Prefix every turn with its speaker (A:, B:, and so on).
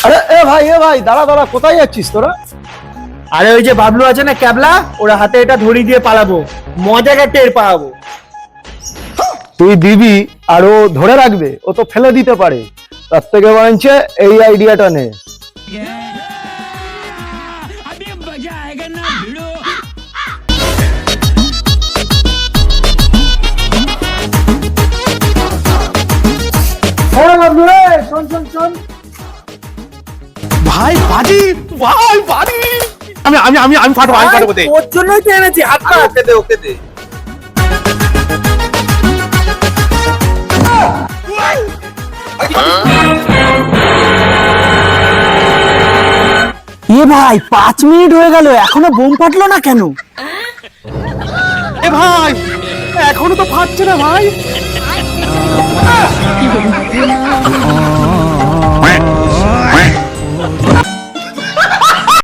A: আরে এ ভাই দাঁড়া দাঁড়া, কোথায় যাচ্ছিস তোরা?
B: আরে ওই যে বাবলু আছে না ক্যাবলা, ওরা হাতে এটা ধরি দিয়ে পালাবো, মজাটা টের পাবো।
A: তুই দিবি আর ও ধরে রাখবে? ও তো ফেলে দিতে পারে। তার থেকে বরঞ্চে এই আইডিয়াটা নে। বাবলু রে, শোন শোন শোন
C: ভাই বাজি, ভাই বাজি। আমি আমি আমি আমি ফাটবো, আমি ফাটবো দে।
B: ওর জন্যই তো এনেছি, হাত পা
C: ওকে দে, ওকে দে।
B: এ ভাই 5 মিনিট হয়ে গেল, এখনো বোম ফাটলো না কেন?
C: এ ভাই এখনো তো ফাটছে না ভাই।